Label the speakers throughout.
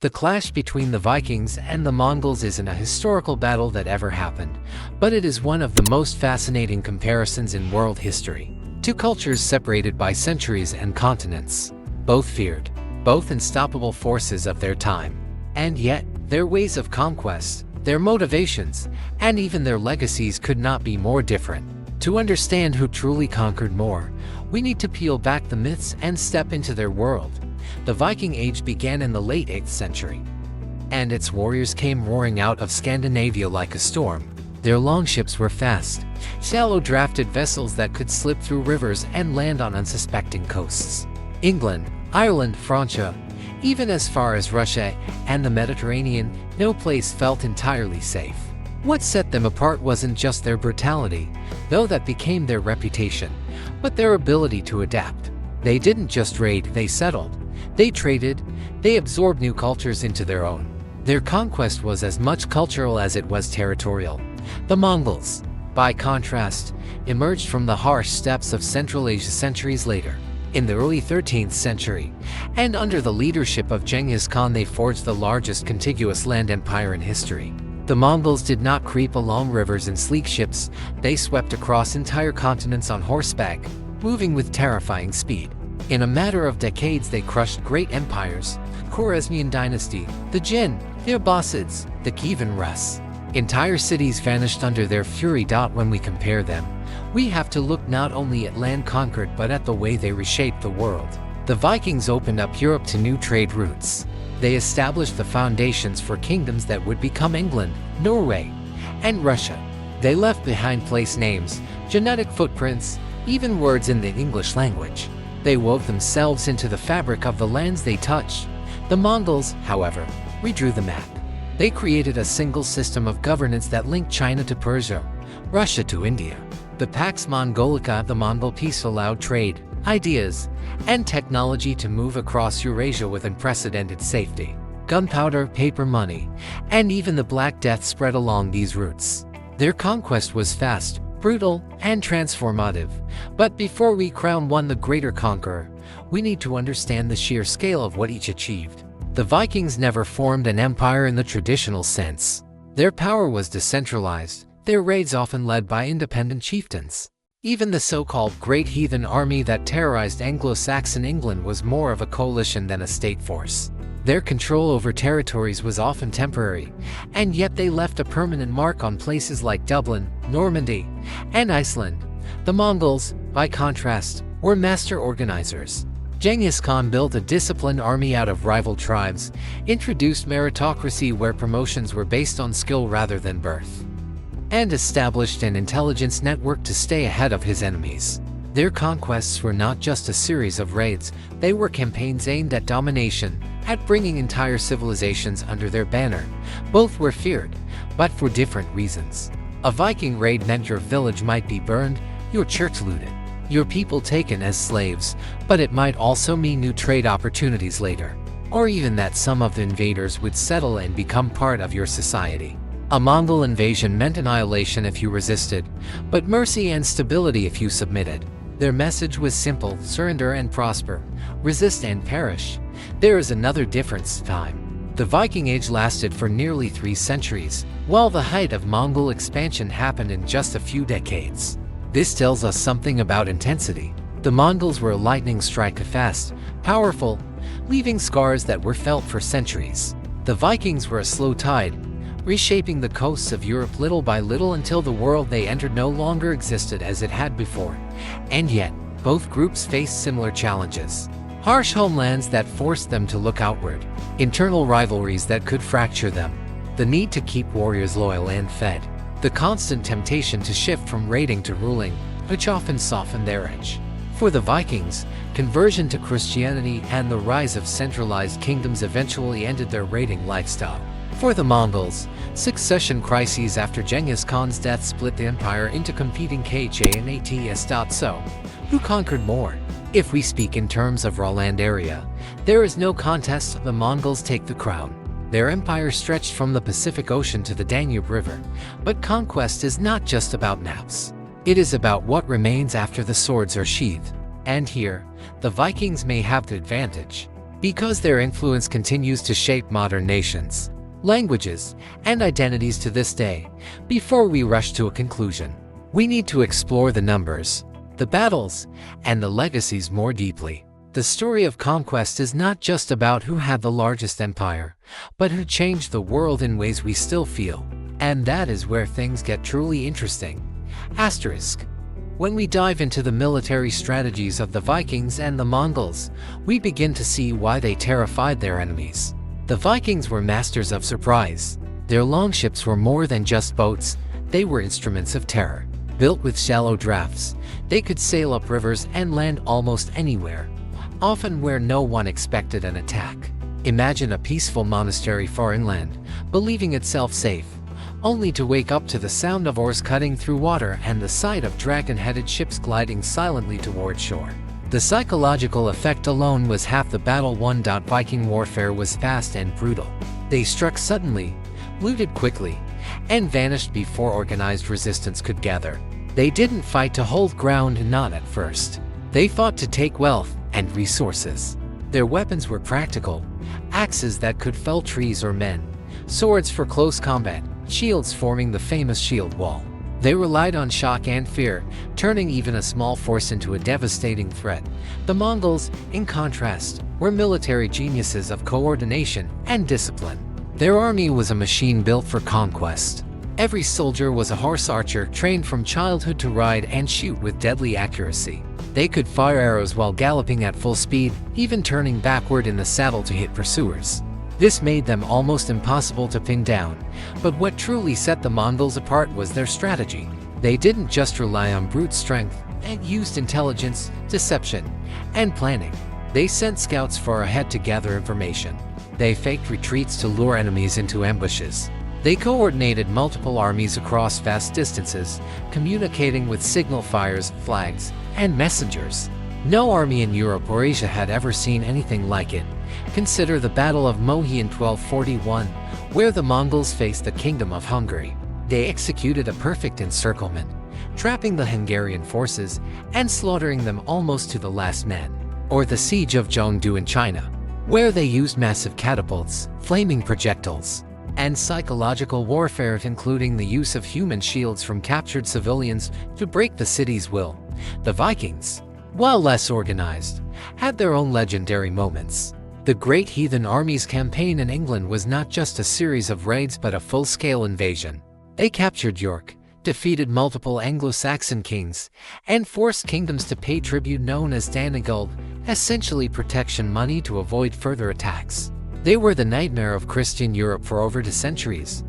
Speaker 1: The clash between the Vikings and the Mongols isn't a historical battle that ever happened, but it is one of the most fascinating comparisons in world history. Two cultures separated by centuries and continents, both feared, both unstoppable forces of their time. And yet, their ways of conquest, their motivations, and even their legacies could not be more different. To understand who truly conquered more, we need to peel back the myths and step into their world. The Viking Age began in the late 8th century, and its warriors came roaring out of Scandinavia like a storm. Their longships were fast, shallow drafted vessels that could slip through rivers and land on unsuspecting coasts. England, Ireland, France, even as far as Russia and the Mediterranean, no place felt entirely safe. What set them apart wasn't just their brutality, though that became their reputation, but their ability to adapt. They didn't just raid, they settled. They traded, they absorbed new cultures into their own. Their conquest was as much cultural as it was territorial. The Mongols, by contrast, emerged from the harsh steppes of Central Asia centuries later. In the early 13th century, and under the leadership of Genghis Khan, they forged the largest contiguous land empire in history. The Mongols did not creep along rivers in sleek ships, they swept across entire continents on horseback, moving with terrifying speed. In a matter of decades, they crushed great empires, Khwarezmian dynasty, the Jin, the Abbasids, the Kievan Rus. Entire cities vanished under their fury. When we compare them, we have to look not only at land conquered but at the way they reshaped the world. The Vikings opened up Europe to new trade routes. They established the foundations for kingdoms that would become England, Norway, and Russia. They left behind place names, genetic footprints, even words in the English language. They wove themselves into the fabric of the lands they touched. The Mongols, however, redrew the map. They created a single system of governance that linked China to Persia, Russia to India. The Pax Mongolica, the Mongol peace, allowed trade, ideas, and technology to move across Eurasia with unprecedented safety. Gunpowder, paper money, and even the Black Death spread along these routes. Their conquest was fast, brutal, and transformative. But before we crown one the greater conqueror, we need to understand the sheer scale of what each achieved. The Vikings never formed an empire in the traditional sense. Their power was decentralized, their raids often led by independent chieftains. Even the so-called Great Heathen Army that terrorized Anglo-Saxon England was more of a coalition than a state force. Their control over territories was often temporary, and yet they left a permanent mark on places like Dublin, Normandy, and Iceland. The Mongols, by contrast, were master organizers. Genghis Khan built a disciplined army out of rival tribes, introduced meritocracy where promotions were based on skill rather than birth, and established an intelligence network to stay ahead of his enemies. Their conquests were not just a series of raids, they were campaigns aimed at domination, at bringing entire civilizations under their banner. Both were feared, but for different reasons. A Viking raid meant your village might be burned, your church looted, your people taken as slaves, but it might also mean new trade opportunities later, or even that some of the invaders would settle and become part of your society. A Mongol invasion meant annihilation if you resisted, but mercy and stability if you submitted. Their message was simple: surrender and prosper, resist and perish. There is another difference: time. The Viking Age lasted for nearly 3 centuries, while the height of Mongol expansion happened in just a few decades. This tells us something about intensity. The Mongols were a lightning strike, fast, powerful, leaving scars that were felt for centuries. The Vikings were a slow tide, reshaping the coasts of Europe little by little until the world they entered no longer existed as it had before. And yet, both groups faced similar challenges. Harsh homelands that forced them to look outward, internal rivalries that could fracture them, the need to keep warriors loyal and fed, the constant temptation to shift from raiding to ruling, which often softened their edge. For the Vikings, conversion to Christianity and the rise of centralized kingdoms eventually ended their raiding lifestyle. For the Mongols, succession crises after Genghis Khan's death split the empire into competing khans. So, who conquered more? If we speak in terms of raw land area, there is no contest. The Mongols take the crown. Their empire stretched from the Pacific Ocean to the Danube River. But conquest is not just about maps. It is about what remains after the swords are sheathed. And here, the Vikings may have the advantage. because their influence continues to shape modern nations, languages, and identities to this day. Before we rush to a conclusion, we need to explore the numbers, the battles, and the legacies more deeply. The story of conquest is not just about who had the largest empire, but who changed the world in ways we still feel. And that is where things get truly interesting. Asterisk. When we dive into the military strategies of the Vikings and the Mongols, we begin to see why they terrified their enemies. The Vikings were masters of surprise. Their longships were more than just boats, they were instruments of terror. Built with shallow drafts, they could sail up rivers and land almost anywhere, often where no one expected an attack. Imagine a peaceful monastery far inland, believing itself safe, only to wake up to the sound of oars cutting through water and the sight of dragon-headed ships gliding silently toward shore. The psychological effect alone was half the battle won. Viking warfare was fast and brutal. They struck suddenly, looted quickly, and vanished before organized resistance could gather. They didn't fight to hold ground, not at first. They fought to take wealth and resources. Their weapons were practical, axes that could fell trees or men, swords for close combat, shields forming the famous shield wall. They relied on shock and fear, turning even a small force into a devastating threat. The Mongols, in contrast, were military geniuses of coordination and discipline. Their army was a machine built for conquest. Every soldier was a horse archer trained from childhood to ride and shoot with deadly accuracy. They could fire arrows while galloping at full speed, even turning backward in the saddle to hit pursuers. This made them almost impossible to pin down, but what truly set the Mongols apart was their strategy. They didn't just rely on brute strength, and used intelligence, deception, and planning. They sent scouts far ahead to gather information. They faked retreats to lure enemies into ambushes. They coordinated multiple armies across vast distances, communicating with signal fires, flags, and messengers. No army in Europe or Asia had ever seen anything like it. Consider the Battle of Mohi in 1241, where the Mongols faced the Kingdom of Hungary. They executed a perfect encirclement, trapping the Hungarian forces and slaughtering them almost to the last man. Or the Siege of Zhengdu in China, where they used massive catapults, flaming projectiles, and psychological warfare, including the use of human shields from captured civilians to break the city's will. The Vikings, while less organized, had their own legendary moments. The Great Heathen Armies campaign in England was not just a series of raids but a full-scale invasion. They captured York, defeated multiple Anglo-Saxon kings, and forced kingdoms to pay tribute known as Danegeld, essentially protection money to avoid further attacks. They were the nightmare of Christian Europe for over 2 centuries.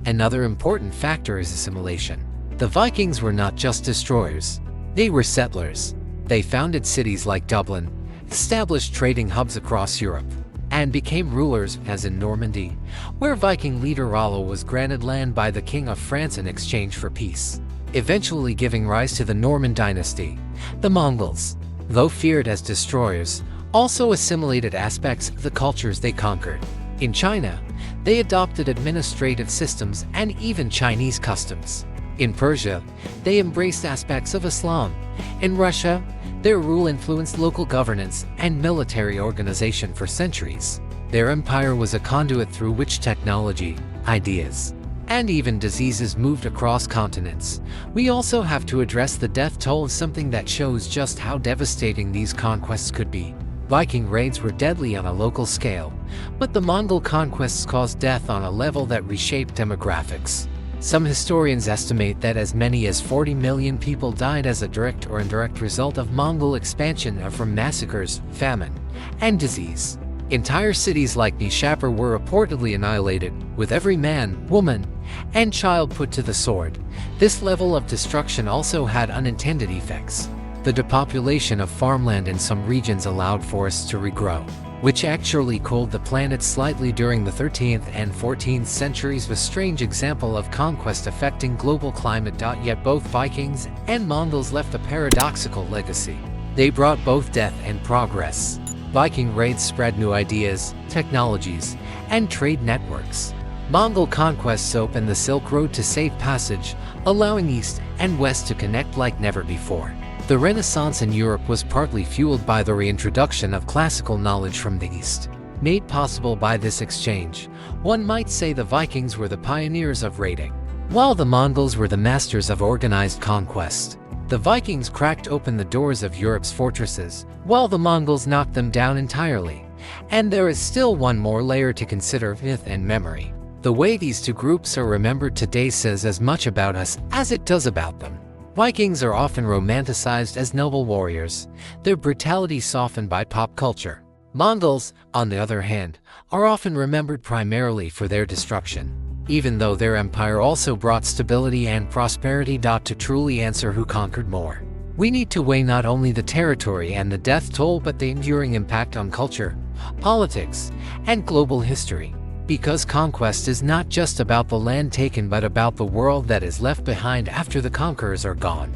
Speaker 1: Another important factor is assimilation. The Vikings were not just destroyers, they were settlers. They founded cities like Dublin, established trading hubs across Europe, and became rulers, as in Normandy, where Viking leader Rollo was granted land by the King of France in exchange for peace, eventually giving rise to the Norman dynasty. The Mongols, though feared as destroyers, also assimilated aspects of the cultures they conquered. In China, they adopted administrative systems and even Chinese customs. In Persia, they embraced aspects of Islam. In Russia, their rule influenced local governance and military organization for centuries. Their empire was a conduit through which technology, ideas, and even diseases moved across continents. We also have to address the death toll, something that shows just how devastating these conquests could be. Viking raids were deadly on a local scale, but the Mongol conquests caused death on a level that reshaped demographics. Some historians estimate that as many as 40 million people died as a direct or indirect result of Mongol expansion or from massacres, famine, and disease. Entire cities like Nishapur were reportedly annihilated, with every man, woman, and child put to the sword. This level of destruction also had unintended effects. The depopulation of farmland in some regions allowed forests to regrow, which actually cooled the planet slightly during the 13th and 14th centuries, a strange example of conquest affecting global climate. Yet both Vikings and Mongols left a paradoxical legacy. They brought both death and progress. Viking raids spread new ideas, technologies, and trade networks. Mongol conquests opened the Silk Road to safe passage, allowing East and West to connect like never before. The Renaissance in Europe was partly fueled by the reintroduction of classical knowledge from the East. Made possible by this exchange, one might say the Vikings were the pioneers of raiding, while the Mongols were the masters of organized conquest. The Vikings cracked open the doors of Europe's fortresses, while the Mongols knocked them down entirely. And there is still one more layer to consider: myth and memory. The way these two groups are remembered today says as much about us as it does about them. Vikings are often romanticized as noble warriors, their brutality softened by pop culture. Mongols, on the other hand, are often remembered primarily for their destruction, even though their empire also brought stability and prosperity. To truly answer who conquered more, we need to weigh not only the territory and the death toll, but the enduring impact on culture, politics, and global history. Because conquest is not just about the land taken, but about the world that is left behind after the conquerors are gone.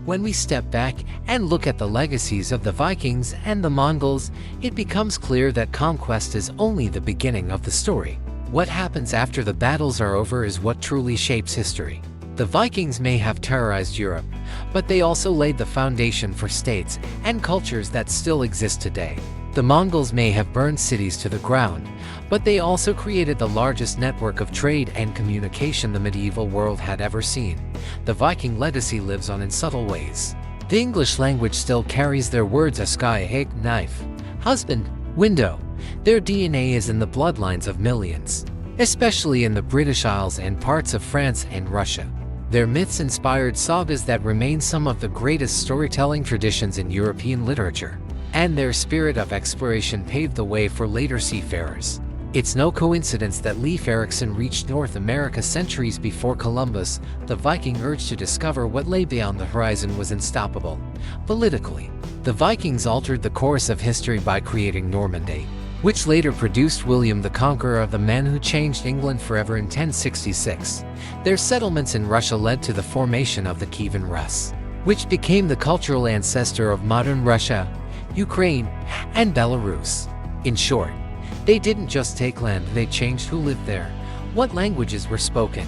Speaker 1: When we step back and look at the legacies of the Vikings and the Mongols, it becomes clear that conquest is only the beginning of the story. What happens after the battles are over is what truly shapes history. The Vikings may have terrorized Europe, but they also laid the foundation for states and cultures that still exist today. The Mongols may have burned cities to the ground, but they also created the largest network of trade and communication the medieval world had ever seen. The Viking legacy lives on in subtle ways. The English language still carries their words: a sky, egg, knife, husband, window. Their DNA is in the bloodlines of millions, especially in the British Isles and parts of France and Russia. Their myths inspired sagas that remain some of the greatest storytelling traditions in European literature, and their spirit of exploration paved the way for later seafarers. It's no coincidence that Leif Erikson reached North America centuries before Columbus. The Viking urge to discover what lay beyond the horizon was unstoppable. Politically, the Vikings altered the course of history by creating Normandy, which later produced William the Conqueror, the man who changed England forever in 1066. Their settlements in Russia led to the formation of the Kievan Rus, which became the cultural ancestor of modern Russia, Ukraine, and Belarus. In short, they didn't just take land, they changed who lived there, what languages were spoken,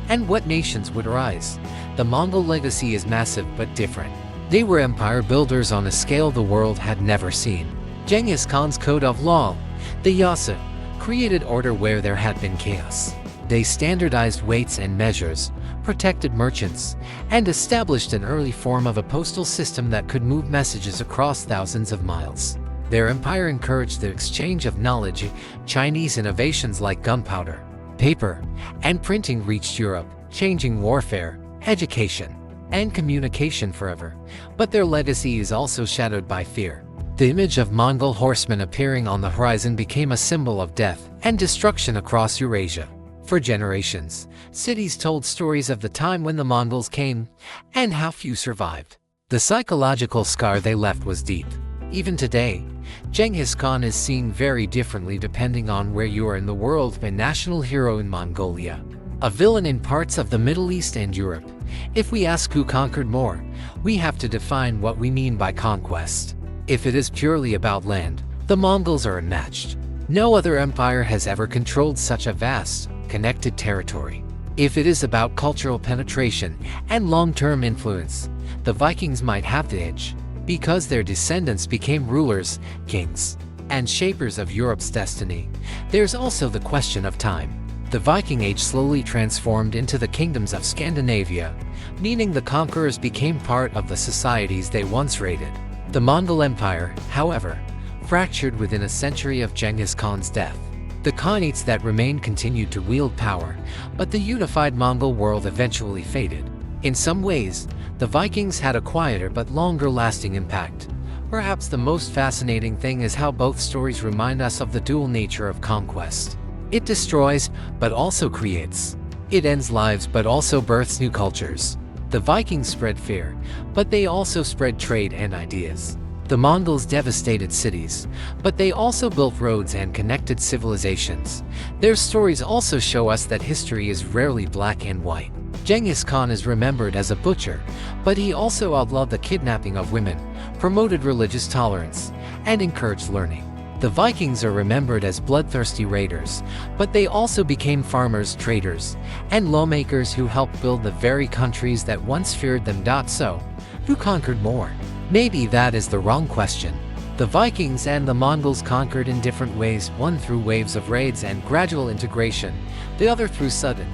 Speaker 1: and what nations would rise. The Mongol legacy is massive but different. They were empire builders on a scale the world had never seen. Genghis Khan's code of law, the Yasa, created order where there had been chaos. They standardized weights and measures, protected merchants, and established an early form of a postal system that could move messages across thousands of miles. Their empire encouraged the exchange of knowledge. Chinese innovations like gunpowder, paper, and printing reached Europe, changing warfare, education, and communication forever. But their legacy is also shadowed by fear. The image of Mongol horsemen appearing on the horizon became a symbol of death and destruction across Eurasia. For generations, cities told stories of the time when the Mongols came and how few survived. The psychological scar they left was deep. Even today, Genghis Khan is seen very differently depending on where you are in the world: a national hero in Mongolia, a villain in parts of the Middle East and Europe. If we ask who conquered more, we have to define what we mean by conquest. If it is purely about land, the Mongols are unmatched. No other empire has ever controlled such a vast, connected territory. If it is about cultural penetration and long-term influence, the Vikings might have the edge, because their descendants became rulers, kings, and shapers of Europe's destiny. There's also the question of time. The Viking Age slowly transformed into the kingdoms of Scandinavia, meaning the conquerors became part of the societies they once raided. The Mongol Empire, however, fractured within a century of Genghis Khan's death. The Khanates that remained continued to wield power, but the unified Mongol world eventually faded. In some ways, the Vikings had a quieter but longer-lasting impact. Perhaps the most fascinating thing is how both stories remind us of the dual nature of conquest. It destroys, but also creates. It ends lives but also births new cultures. The Vikings spread fear, but they also spread trade and ideas. The Mongols devastated cities, but they also built roads and connected civilizations. Their stories also show us that history is rarely black and white. Genghis Khan is remembered as a butcher, but he also outlawed the kidnapping of women, promoted religious tolerance, and encouraged learning. The Vikings are remembered as bloodthirsty raiders, but they also became farmers, traders, and lawmakers who helped build the very countries that once feared them. So, Who conquered more? Maybe that is the wrong question. The Vikings and the Mongols conquered in different ways, one through waves of raids and gradual integration, the other through sudden,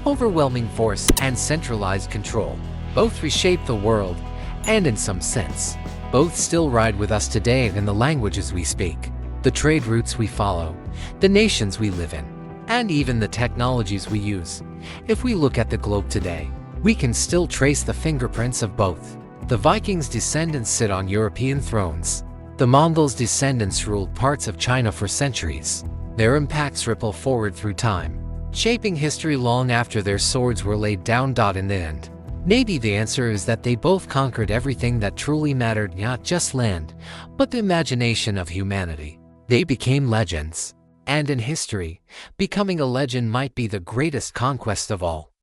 Speaker 1: overwhelming force and centralized control. Both reshaped the world, and in some sense, both still ride with us today in the languages we speak, the trade routes we follow, the nations we live in, and even the technologies we use. If we look at the globe today, we can still trace the fingerprints of both. The Vikings' descendants sit on European thrones. The Mongols' descendants ruled parts of China for centuries. Their impacts ripple forward through time, shaping history long after their swords were laid down. In the end, maybe the answer is that they both conquered everything that truly mattered, not just land, but the imagination of humanity. They became legends. And in history, becoming a legend might be the greatest conquest of all.